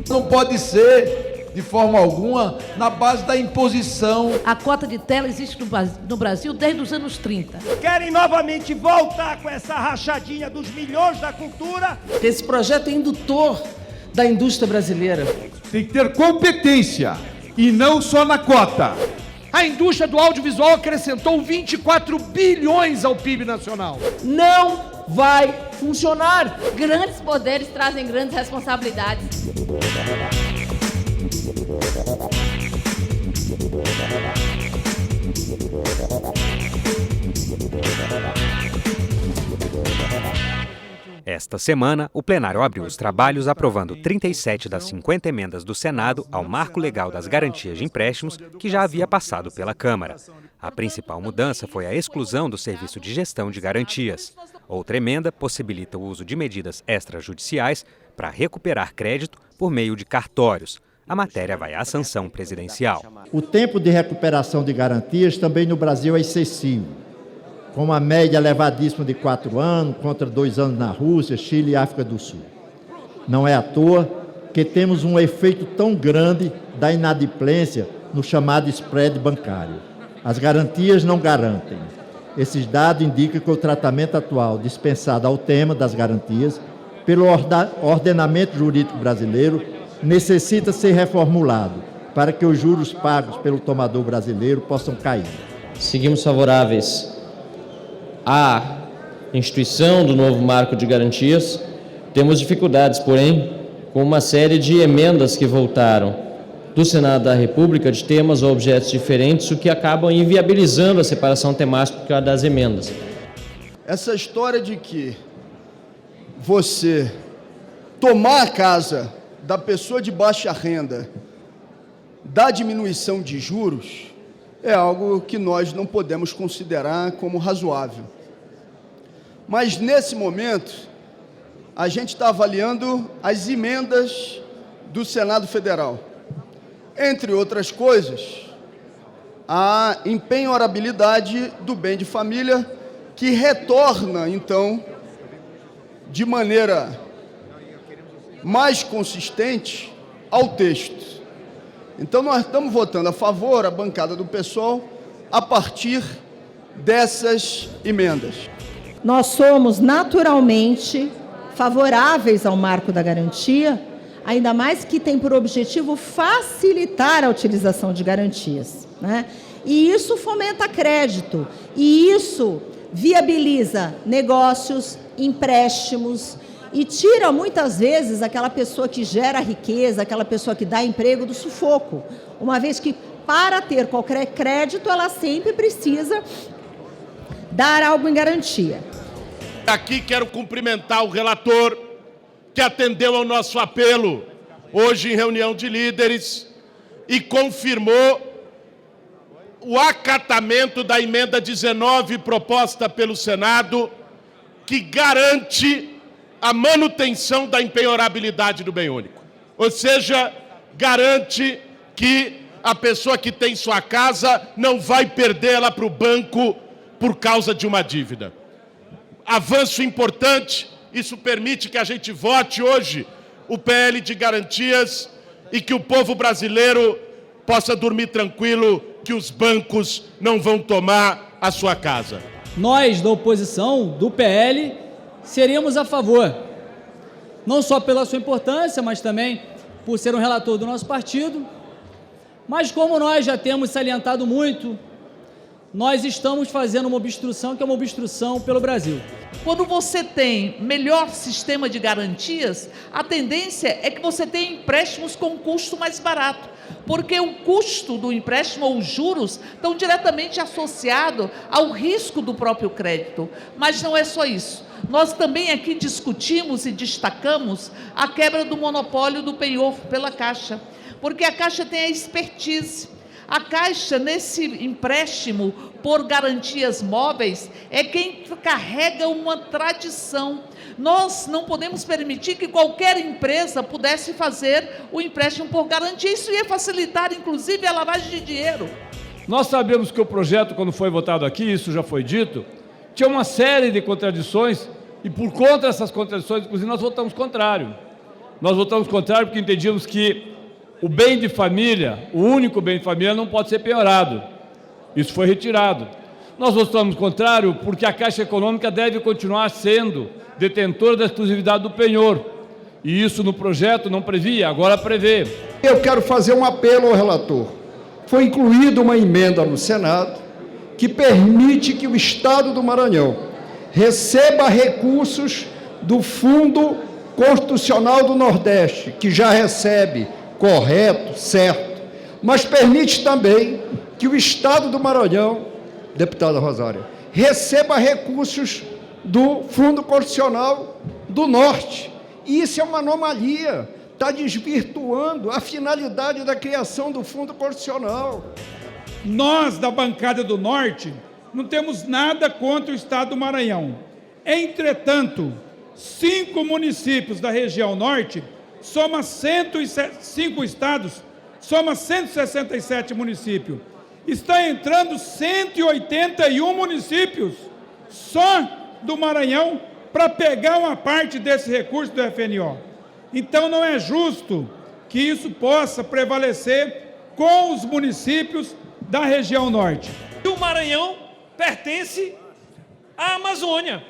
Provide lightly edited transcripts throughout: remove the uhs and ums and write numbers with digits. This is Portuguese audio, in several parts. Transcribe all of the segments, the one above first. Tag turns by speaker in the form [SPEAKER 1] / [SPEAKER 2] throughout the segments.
[SPEAKER 1] Não pode ser, de forma alguma, na base da imposição.
[SPEAKER 2] A cota de tela existe no Brasil desde os anos 30.
[SPEAKER 3] Querem novamente voltar com essa rachadinha dos milhões da cultura.
[SPEAKER 4] Esse projeto é indutor da indústria brasileira.
[SPEAKER 5] Tem que ter competência e não só na cota.
[SPEAKER 6] A indústria do audiovisual acrescentou 24 bilhões ao PIB nacional.
[SPEAKER 4] Não vai funcionar.
[SPEAKER 7] Grandes poderes trazem grandes responsabilidades.
[SPEAKER 8] Esta semana, o plenário abriu os trabalhos aprovando 37 das 50 emendas do Senado ao Marco Legal das Garantias de Empréstimos, que já havia passado pela Câmara. A principal mudança foi a exclusão do serviço de gestão de garantias. Outra emenda possibilita o uso de medidas extrajudiciais para recuperar crédito por meio de cartórios. A matéria vai à sanção presidencial.
[SPEAKER 9] O tempo de recuperação de garantias também no Brasil é excessivo, com uma média elevadíssima de 4 anos, contra 2 anos na Rússia, Chile e África do Sul. Não é à toa que temos um efeito tão grande da inadimplência no chamado spread bancário. As garantias não garantem. Esses dados indicam que o tratamento atual dispensado ao tema das garantias pelo ordenamento jurídico brasileiro necessita ser reformulado para que os juros pagos pelo tomador brasileiro possam cair.
[SPEAKER 10] Seguimos favoráveis à instituição do novo marco de garantias. Temos dificuldades, porém, com uma série de emendas que voltaram do Senado da República de temas ou objetos diferentes, o que acaba inviabilizando a separação temática das emendas.
[SPEAKER 11] Essa história de que você tomar a casa da pessoa de baixa renda da diminuição de juros é algo que nós não podemos considerar como razoável. Mas, nesse momento, a gente está avaliando as emendas do Senado Federal. Entre outras coisas, a empenhorabilidade do bem de família, que retorna, então, de maneira mais consistente ao texto. Então, nós estamos votando a favor, a bancada do PSOL, a partir dessas emendas.
[SPEAKER 12] Nós somos naturalmente favoráveis ao marco da garantia, ainda mais que tem por objetivo facilitar a utilização de garantias, né? E isso fomenta crédito, e isso viabiliza negócios, empréstimos, e tira, muitas vezes, aquela pessoa que gera riqueza, aquela pessoa que dá emprego do sufoco, uma vez que, para ter qualquer crédito, ela sempre precisa dar algo em garantia.
[SPEAKER 13] Aqui quero cumprimentar o relator, que atendeu ao nosso apelo, hoje em reunião de líderes, e confirmou o acatamento da emenda 19, proposta pelo Senado, que garante a manutenção da empenhorabilidade do bem único. Ou seja, garante que a pessoa que tem sua casa não vai perdê-la para o banco por causa de uma dívida. Avanço importante, isso permite que a gente vote hoje o PL de garantias e que o povo brasileiro possa dormir tranquilo que os bancos não vão tomar a sua casa.
[SPEAKER 14] Nós, da oposição, do PL, seríamos a favor, não só pela sua importância, mas também por ser um relator do nosso partido. Mas como nós já temos salientado muito, nós estamos fazendo uma obstrução que é uma obstrução pelo Brasil.
[SPEAKER 2] Quando você tem melhor sistema de garantias, a tendência é que você tenha empréstimos com custo mais barato, porque o custo do empréstimo ou os juros estão diretamente associados ao risco do próprio crédito. Mas não é só isso. Nós também aqui discutimos e destacamos a quebra do monopólio do penhor pela Caixa, porque a Caixa tem a expertise. A Caixa, nesse empréstimo por garantias móveis, é quem carrega uma tradição. Nós não podemos permitir que qualquer empresa pudesse fazer o empréstimo por garantia. Isso ia facilitar, inclusive, a lavagem de dinheiro.
[SPEAKER 15] Nós sabemos que o projeto, quando foi votado aqui, isso já foi dito, tinha uma série de contradições e, por conta dessas contradições, inclusive, nós votamos contrário. Nós votamos contrário porque entendíamos que o bem de família, o único bem de família, não pode ser penhorado. Isso foi retirado. Nós votamos contrário porque a Caixa Econômica deve continuar sendo detentora da exclusividade do penhor. E isso no projeto não previa, agora prevê.
[SPEAKER 16] Eu quero fazer um apelo ao relator. Foi incluída uma emenda no Senado que permite que o Estado do Maranhão receba recursos do Fundo Constitucional do Nordeste, que já recebe, correto, certo, mas permite também que o Estado do Maranhão, deputada Rosário, receba recursos do Fundo Constitucional do Norte. Isso é uma anomalia, está desvirtuando a finalidade da criação do Fundo Constitucional.
[SPEAKER 5] Nós, da bancada do Norte, não temos nada contra o Estado do Maranhão. Entretanto, 5 municípios da região Norte, soma 105 estados, soma 167 municípios. Está entrando 181 municípios só do Maranhão para pegar uma parte desse recurso do FNO. Então não é justo que isso possa prevalecer com os municípios da região Norte.
[SPEAKER 17] O Maranhão pertence à Amazônia.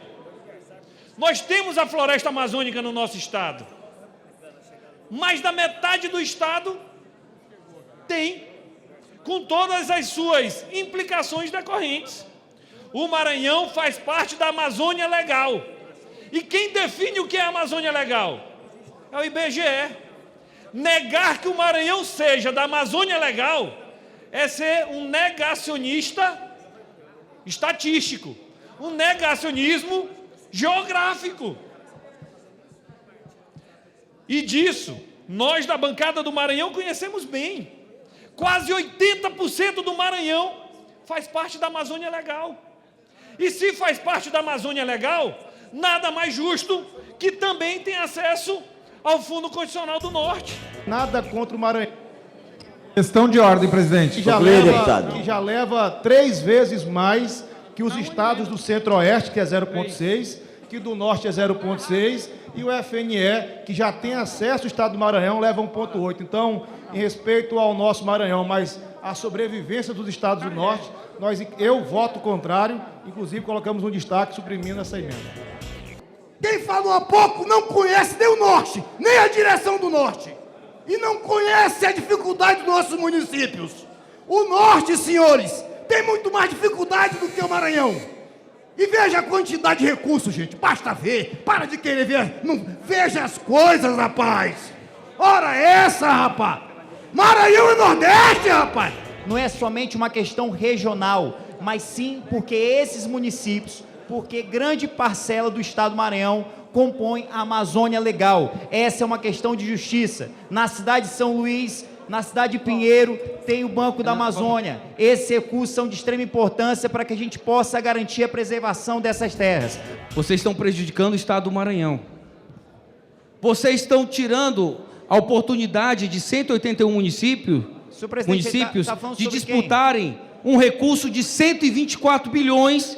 [SPEAKER 17] Nós temos a floresta amazônica no nosso estado. Mais da metade do estado tem, com todas as suas implicações decorrentes. O Maranhão faz parte da Amazônia Legal. E quem define o que é a Amazônia Legal? É o IBGE. Negar que o Maranhão seja da Amazônia Legal é ser um negacionista estatístico, um negacionismo geográfico. E disso, nós da bancada do Maranhão conhecemos bem. Quase 80% do Maranhão faz parte da Amazônia Legal. E se faz parte da Amazônia Legal, nada mais justo que também tenha acesso ao Fundo Constitucional do Norte.
[SPEAKER 18] Nada contra o Maranhão.
[SPEAKER 5] Questão de ordem, presidente.
[SPEAKER 18] Que já leva 3 vezes mais que os estados do Centro-Oeste, que é 0,6, que do Norte é 0,6, e o FNE, que já tem acesso ao estado do Maranhão, leva 1,8. Então, em respeito ao nosso Maranhão, mas à sobrevivência dos estados do Norte, eu voto contrário, inclusive colocamos um destaque suprimindo essa emenda.
[SPEAKER 3] Quem falou há pouco não conhece nem o Norte, nem a direção do Norte. E não conhece a dificuldade dos nossos municípios. O Norte, senhores, tem muito mais dificuldade do que o Maranhão. E veja a quantidade de recursos, gente. Basta ver. Para de querer ver. Não, veja as coisas, rapaz. Ora essa, rapaz. Maranhão e Nordeste, rapaz.
[SPEAKER 19] Não é somente uma questão regional, mas sim porque esses municípios, porque grande parcela do estado do Maranhão compõe a Amazônia Legal. Essa é uma questão de justiça. Na cidade de São Luís, na cidade de Pinheiro, tem o Banco da Amazônia. Esses recursos são de extrema importância para que a gente possa garantir a preservação dessas terras.
[SPEAKER 20] Vocês estão prejudicando o estado do Maranhão. Vocês estão tirando a oportunidade de 181 municípios de disputarem um recurso de 124 bilhões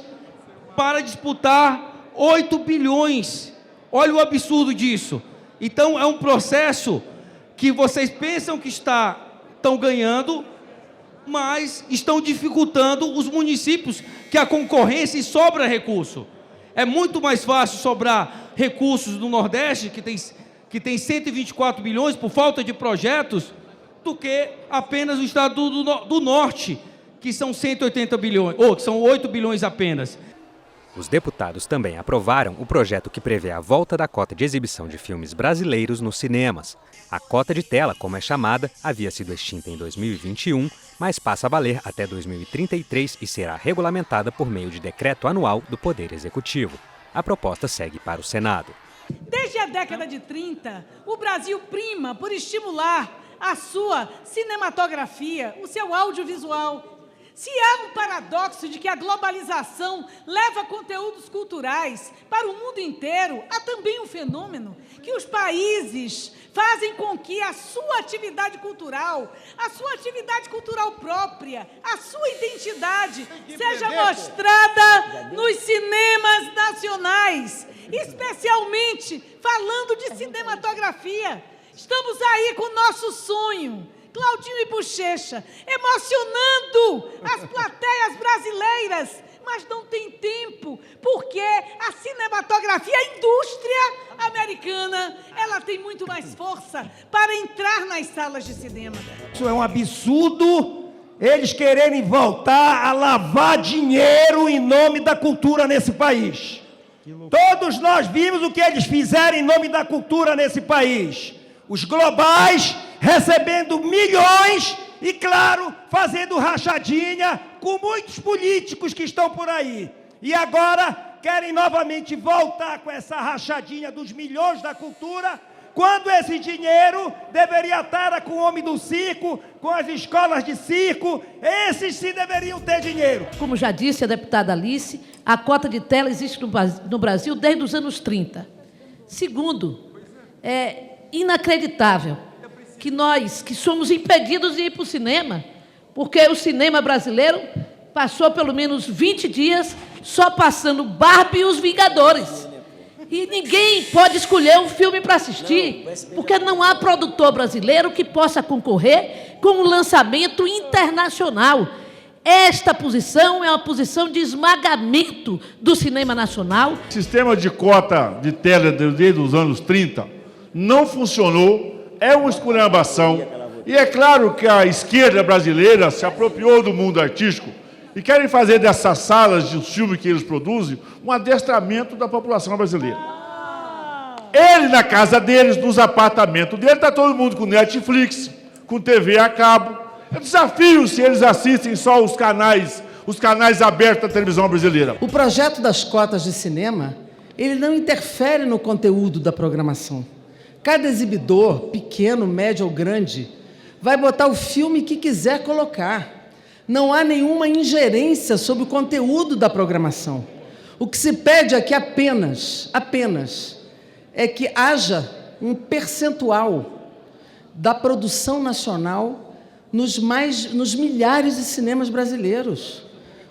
[SPEAKER 20] para disputar 8 bilhões. Olha o absurdo disso. Então, é um processo que vocês pensam que estão ganhando, mas estão dificultando os municípios, que a concorrência e sobra recurso. É muito mais fácil sobrar recursos do Nordeste, que tem 124 bilhões por falta de projetos, do que apenas o estado do Norte, que são 180 bilhões, ou que são 8 bilhões apenas.
[SPEAKER 8] Os deputados também aprovaram o projeto que prevê a volta da cota de exibição de filmes brasileiros nos cinemas. A cota de tela, como é chamada, havia sido extinta em 2021, mas passa a valer até 2033 e será regulamentada por meio de decreto anual do Poder Executivo. A proposta segue para o Senado.
[SPEAKER 21] Desde a década de 30, o Brasil prima por estimular a sua cinematografia, o seu audiovisual. Se há um paradoxo de que a globalização leva conteúdos culturais para o mundo inteiro, há também um fenômeno que os países fazem com que a sua atividade cultural própria, a sua identidade seja mostrada nos cinemas nacionais, especialmente falando de cinematografia. Estamos aí com o nosso sonho, Claudinho e Bochecha, emocionando as plateias brasileiras, mas não tem tempo, porque a cinematografia, a indústria americana, ela tem muito mais força para entrar nas salas de cinema.
[SPEAKER 3] Isso é um absurdo, eles quererem voltar a lavar dinheiro em nome da cultura nesse país. Todos nós vimos o que eles fizeram em nome da cultura nesse país. Os globais recebendo milhões e, claro, fazendo rachadinha com muitos políticos que estão por aí. E agora querem novamente voltar com essa rachadinha dos milhões da cultura, quando esse dinheiro deveria estar com o homem do circo, com as escolas de circo. Esses sim deveriam ter dinheiro.
[SPEAKER 1] Como já disse a deputada Alice, a cota de tela existe no Brasil desde os anos 30. Segundo, é inacreditável que nós, que somos impedidos de ir para o cinema, porque o cinema brasileiro passou pelo menos 20 dias só passando Barbie e os Vingadores. E ninguém pode escolher um filme para assistir, porque não há produtor brasileiro que possa concorrer com um lançamento internacional. Esta posição é uma posição de esmagamento do cinema nacional.
[SPEAKER 22] O sistema de cota de tela desde os anos 30 não funcionou, é uma esculhambação. E é claro que a esquerda brasileira se apropriou do mundo artístico e querem fazer dessas salas de filme que eles produzem um adestramento da população brasileira. Ele, na casa deles, nos apartamentos dele, está todo mundo com Netflix, com TV a cabo. Eu desafio se eles assistem só os canais abertos da televisão brasileira.
[SPEAKER 4] O projeto das cotas de cinema, ele não interfere no conteúdo da programação. Cada exibidor, pequeno, médio ou grande, vai botar o filme que quiser colocar. Não há nenhuma ingerência sobre o conteúdo da programação. O que se pede aqui apenas é que haja um percentual da produção nacional nos milhares de cinemas brasileiros.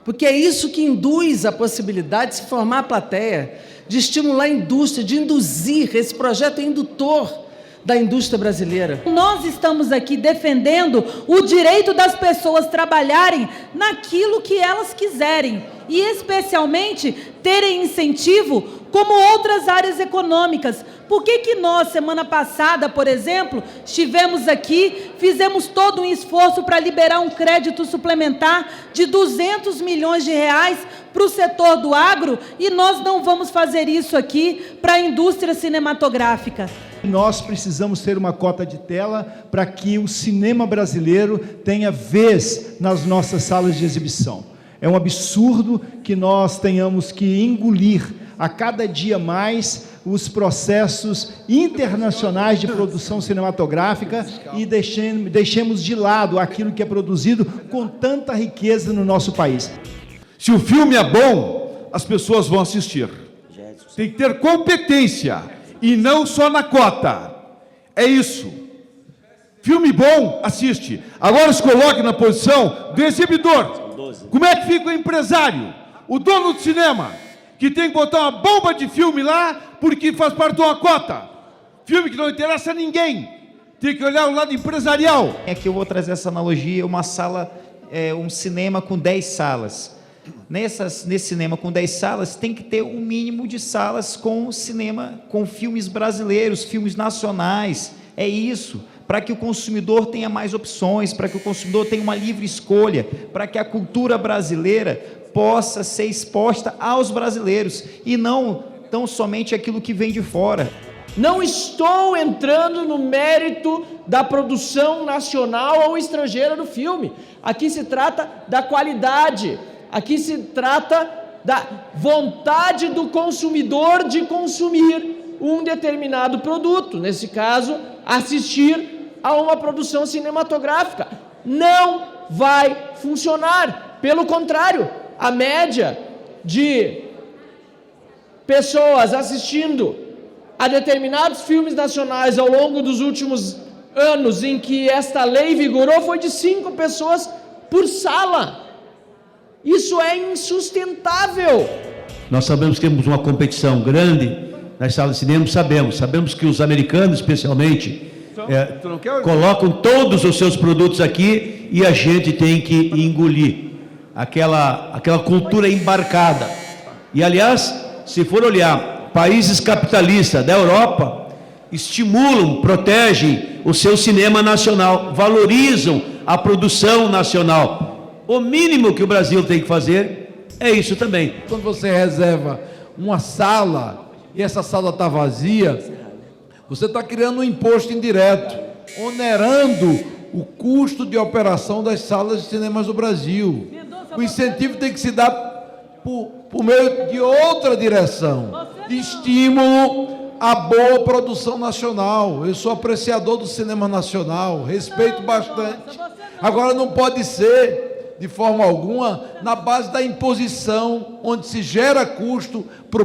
[SPEAKER 4] Porque é isso que induz a possibilidade de se formar a plateia, de estimular a indústria, de induzir. Esse projeto é indutor da indústria brasileira.
[SPEAKER 21] Nós estamos aqui defendendo o direito das pessoas trabalharem naquilo que elas quiserem e, especialmente, terem incentivo como outras áreas econômicas. Por que nós, semana passada, por exemplo, estivemos aqui, fizemos todo um esforço para liberar um crédito suplementar de 200 milhões de reais para o setor do agro, e nós não vamos fazer isso aqui para a indústria cinematográfica?
[SPEAKER 18] Nós precisamos ter uma cota de tela para que o cinema brasileiro tenha vez nas nossas salas de exibição. É um absurdo que nós tenhamos que engolir a cada dia mais os processos internacionais de produção cinematográfica e deixemos de lado aquilo que é produzido com tanta riqueza no nosso país.
[SPEAKER 23] Se o filme é bom, as pessoas vão assistir. Tem que ter competência e não só na cota. É isso. Filme bom, assiste. Agora se coloque na posição do exibidor. Como é que fica o empresário, o dono do cinema, que tem que botar uma bomba de filme lá porque faz parte de uma cota? Filme que não interessa a ninguém. Tem que olhar o lado empresarial.
[SPEAKER 19] Aqui eu vou trazer essa analogia, uma sala, um cinema com 10 salas. Nesse cinema com 10 salas, tem que ter um mínimo de salas com cinema, com filmes brasileiros, filmes nacionais. É isso, para que o consumidor tenha mais opções, para que o consumidor tenha uma livre escolha, para que a cultura brasileira possa ser exposta aos brasileiros, e não tão somente aquilo que vem de fora.
[SPEAKER 4] Não estou entrando no mérito da produção nacional ou estrangeira do filme. Aqui se trata da qualidade. Aqui se trata da vontade do consumidor de consumir um determinado produto, nesse caso, assistir a uma produção cinematográfica. Não vai funcionar.
[SPEAKER 6] Pelo contrário, a média de pessoas assistindo a determinados filmes nacionais ao longo dos últimos anos em que esta lei vigorou foi de 5 pessoas por sala. Isso é insustentável.
[SPEAKER 7] Nós sabemos que temos uma competição grande nas salas de cinema, sabemos que os americanos, especialmente, colocam todos os seus produtos aqui e a gente tem que engolir aquela cultura embarcada. E, aliás, se for olhar, países capitalistas da Europa estimulam, protegem o seu cinema nacional, valorizam a produção nacional. O mínimo que o Brasil tem que fazer é isso também.
[SPEAKER 9] Quando você reserva uma sala e essa sala está vazia, você está criando um imposto indireto, onerando o custo de operação das salas de cinemas do Brasil. O incentivo tem que se dar por meio de outra direção, de estímulo à boa produção nacional. Eu sou apreciador do cinema nacional, respeito bastante. Agora, não pode ser, de forma alguma, na base da imposição, onde se gera custo para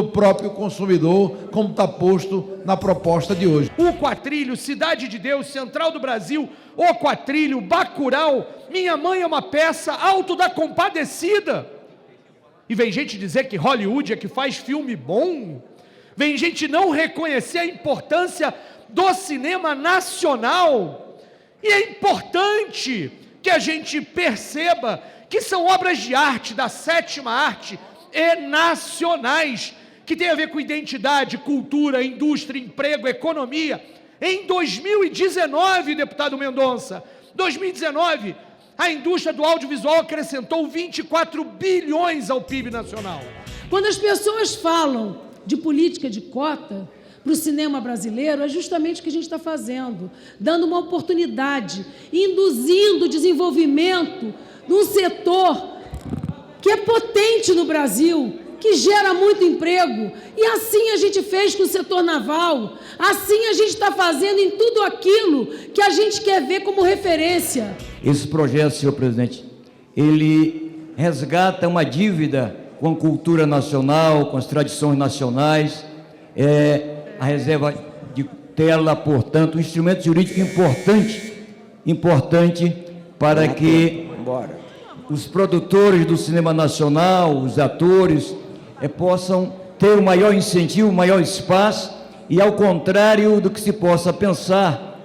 [SPEAKER 9] o próprio consumidor, como está posto na proposta de hoje.
[SPEAKER 24] O Quatrilho, Cidade de Deus, Central do Brasil, O Quatrilho, Bacurau, Minha Mãe é uma Peça, Alto da Compadecida. E vem gente dizer que Hollywood é que faz filme bom. Vem gente não reconhecer a importância do cinema nacional. E é importante que a gente perceba que são obras de arte, da sétima arte, e nacionais, que tem a ver com identidade, cultura, indústria, emprego, economia. Em 2019, deputado Mendonça, 2019, a indústria do audiovisual acrescentou 24 bilhões ao PIB nacional.
[SPEAKER 21] Quando as pessoas falam de política de cota para o cinema brasileiro, é justamente o que a gente está fazendo, dando uma oportunidade, induzindo o desenvolvimento de um setor que é potente no Brasil, que gera muito emprego, e assim a gente fez com o setor naval, assim a gente está fazendo em tudo aquilo que a gente quer ver como referência.
[SPEAKER 25] Esse projeto, senhor presidente, ele resgata uma dívida com a cultura nacional, com as tradições nacionais, a reserva de tela, portanto, um instrumento jurídico importante para que os produtores do cinema nacional, os atores, possam ter um maior incentivo, um maior espaço, e ao contrário do que se possa pensar,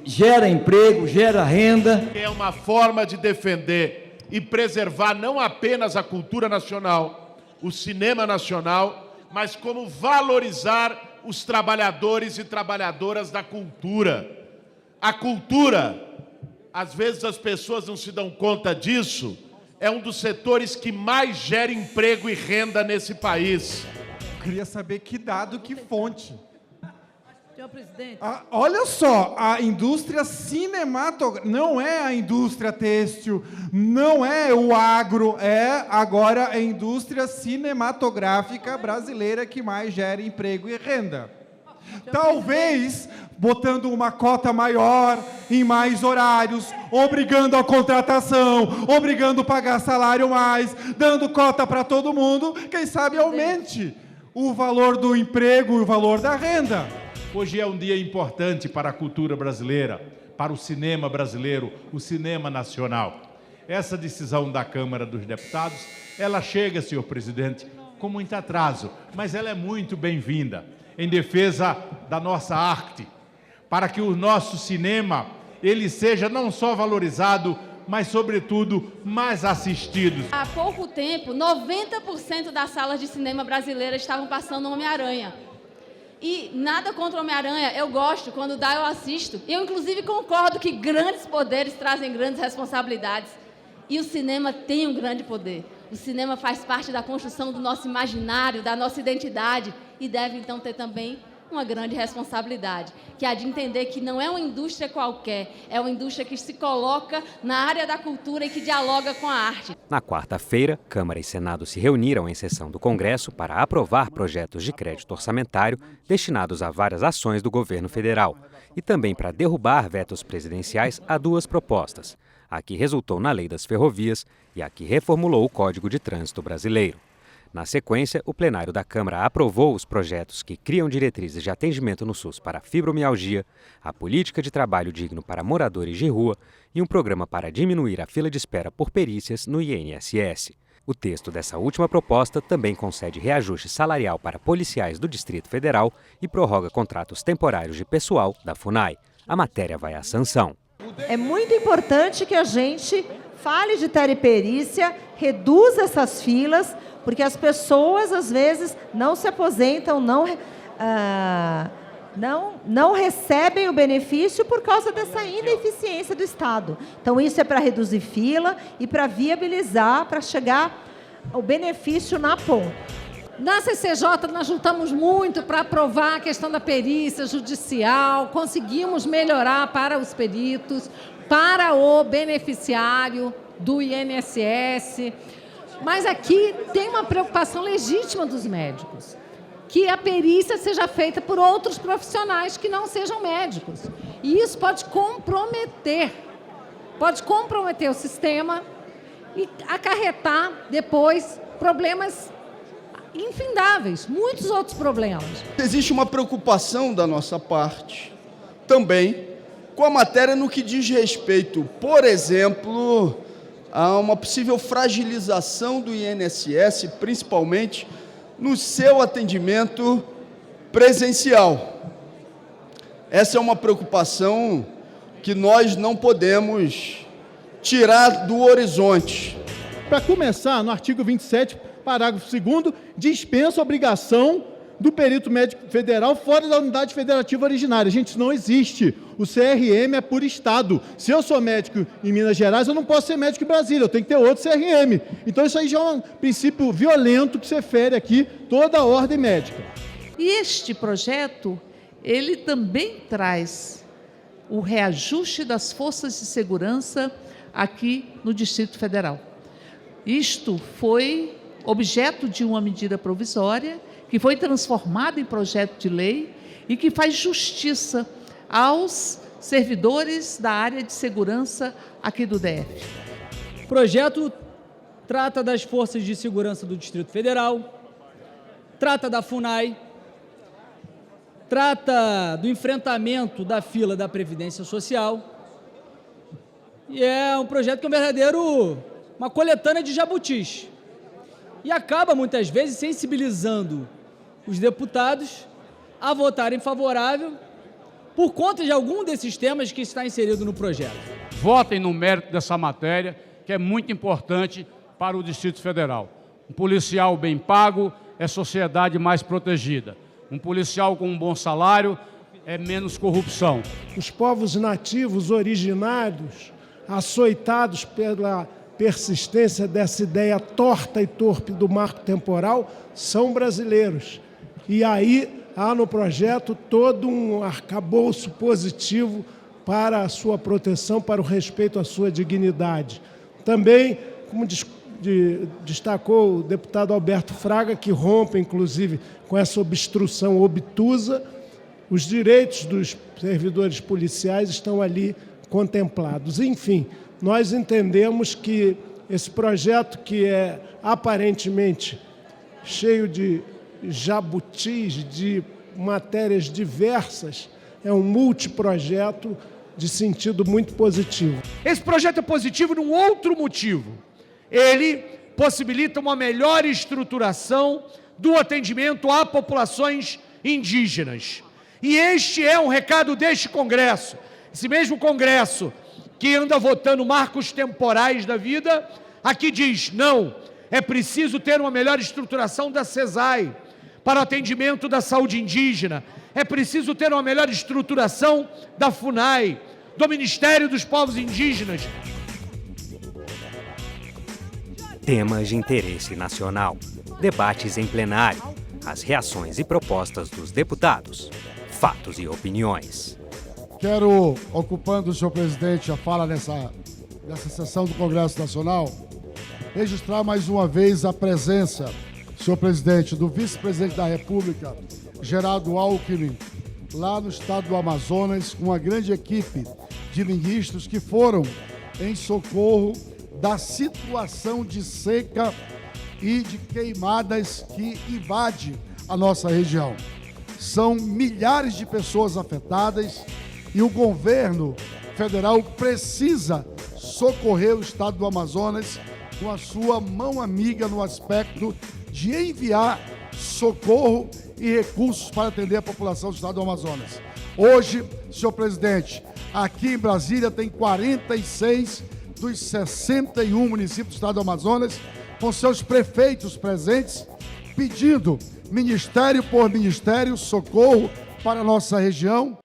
[SPEAKER 25] gera emprego, gera renda.
[SPEAKER 13] É uma forma de defender e preservar não apenas a cultura nacional, o cinema nacional, mas como valorizar os trabalhadores e trabalhadoras da cultura. A cultura, às vezes as pessoas não se dão conta disso, é um dos setores que mais gera emprego e renda nesse país.
[SPEAKER 26] Eu queria saber que dado, que fonte.
[SPEAKER 21] Senhor presidente.
[SPEAKER 26] Olha só, a indústria cinematográfica, não é a indústria têxtil, não é o agro, é agora a indústria cinematográfica brasileira que mais gera emprego e renda. Talvez botando uma cota maior em mais horários, obrigando a contratação, obrigando a pagar salário mais, dando cota para todo mundo, quem sabe aumente o valor do emprego e o valor da renda.
[SPEAKER 23] Hoje é um dia importante para a cultura brasileira, para o cinema brasileiro, o cinema nacional. Essa decisão da Câmara dos Deputados, ela chega, senhor presidente, com muito atraso, mas ela é muito bem-vinda, em defesa da nossa arte, para que o nosso cinema, ele seja não só valorizado, mas, sobretudo, mais assistido.
[SPEAKER 27] Há pouco tempo, 90% das salas de cinema brasileiras estavam passando Homem-Aranha. E nada contra o Homem-Aranha, eu gosto, quando dá eu assisto. Eu, inclusive, concordo que grandes poderes trazem grandes responsabilidades. E o cinema tem um grande poder. O cinema faz parte da construção do nosso imaginário, da nossa identidade, e deve, então, ter também uma grande responsabilidade, que é a de entender que não é uma indústria qualquer, é uma indústria que se coloca na área da cultura e que dialoga com a arte.
[SPEAKER 8] Na quarta-feira, Câmara e Senado se reuniram em sessão do Congresso para aprovar projetos de crédito orçamentário destinados a várias ações do governo federal e também para derrubar vetos presidenciais a duas propostas: a que resultou na Lei das Ferrovias e a que reformulou o Código de Trânsito Brasileiro. Na sequência, o plenário da Câmara aprovou os projetos que criam diretrizes de atendimento no SUS para a fibromialgia, a política de trabalho digno para moradores de rua e um programa para diminuir a fila de espera por perícias no INSS. O texto dessa última proposta também concede reajuste salarial para policiais do Distrito Federal e prorroga contratos temporários de pessoal da FUNAI. A matéria vai à sanção.
[SPEAKER 2] É muito importante que a gente fale de teleperícia, reduza essas filas, porque as pessoas, às vezes, não se aposentam, não recebem o benefício por causa dessa ineficiência do Estado. Então, isso é para reduzir fila e para viabilizar, para chegar o benefício na ponta.
[SPEAKER 21] Na CCJ, nós lutamos muito para aprovar a questão da perícia judicial, conseguimos melhorar para os peritos, para o beneficiário do INSS. Mas aqui tem uma preocupação legítima dos médicos, que a perícia seja feita por outros profissionais que não sejam médicos. E isso pode comprometer o sistema e acarretar depois problemas infindáveis, muitos outros problemas.
[SPEAKER 10] Existe uma preocupação da nossa parte também com a matéria no que diz respeito, por exemplo, a uma possível fragilização do INSS, principalmente no seu atendimento presencial. Essa é uma preocupação que nós não podemos tirar do horizonte.
[SPEAKER 18] Para começar, no artigo 27, parágrafo 2º, dispensa a obrigação do perito médico federal fora da unidade federativa originária. Gente, isso não existe. O CRM é por Estado. Se eu sou médico em Minas Gerais, eu não posso ser médico em Brasília, eu tenho que ter outro CRM. Então isso aí já é um princípio violento que você fere aqui toda a ordem médica.
[SPEAKER 11] E este projeto, ele também traz o reajuste das forças de segurança aqui no Distrito Federal. Isto foi objeto de uma medida provisória que foi transformada em projeto de lei e que faz justiça aos servidores da área de segurança aqui do DF.
[SPEAKER 12] O projeto trata das forças de segurança do Distrito Federal, trata da FUNAI, trata do enfrentamento da fila da Previdência Social e é um projeto que é uma coletânea de jabutis e acaba, muitas vezes, sensibilizando os deputados a votarem favorável por conta de algum desses temas que está inserido no projeto.
[SPEAKER 14] Votem no mérito dessa matéria, que é muito importante para o Distrito Federal. Um policial bem pago é sociedade mais protegida. Um policial com um bom salário é menos corrupção.
[SPEAKER 15] Os povos nativos originários, açoitados pela persistência dessa ideia torta e torpe do marco temporal, são brasileiros. E aí há no projeto todo um arcabouço positivo para a sua proteção, para o respeito à sua dignidade. Também, como destacou o deputado Alberto Fraga, que rompe, inclusive, com essa obstrução obtusa, os direitos dos servidores policiais estão ali contemplados. Enfim, nós entendemos que esse projeto, que é aparentemente cheio de jabutis, de matérias diversas, é um multiprojeto de sentido muito positivo.
[SPEAKER 24] Esse projeto é positivo num outro motivo. Ele possibilita uma melhor estruturação do atendimento a populações indígenas. E este é um recado deste Congresso. Esse mesmo Congresso que anda votando marcos temporais da vida, aqui diz, não, é preciso ter uma melhor estruturação da CESAI para o atendimento da saúde indígena. É preciso ter uma melhor estruturação da FUNAI, do Ministério dos Povos Indígenas.
[SPEAKER 8] Temas de interesse nacional, debates em plenário, as reações e propostas dos deputados, fatos e opiniões.
[SPEAKER 16] Quero, ocupando o senhor presidente a fala nessa sessão do Congresso Nacional, registrar mais uma vez a presença, senhor presidente, do vice-presidente da República, Geraldo Alckmin, lá no estado do Amazonas, com uma grande equipe de ministros que foram em socorro da situação de seca e de queimadas que invade a nossa região. São milhares de pessoas afetadas e o governo federal precisa socorrer o estado do Amazonas com a sua mão amiga no aspecto de enviar socorro e recursos para atender a população do estado do Amazonas. Hoje, senhor presidente, aqui em Brasília tem 46 dos 61 municípios do estado do Amazonas, com seus prefeitos presentes, pedindo, ministério por ministério, socorro para a nossa região.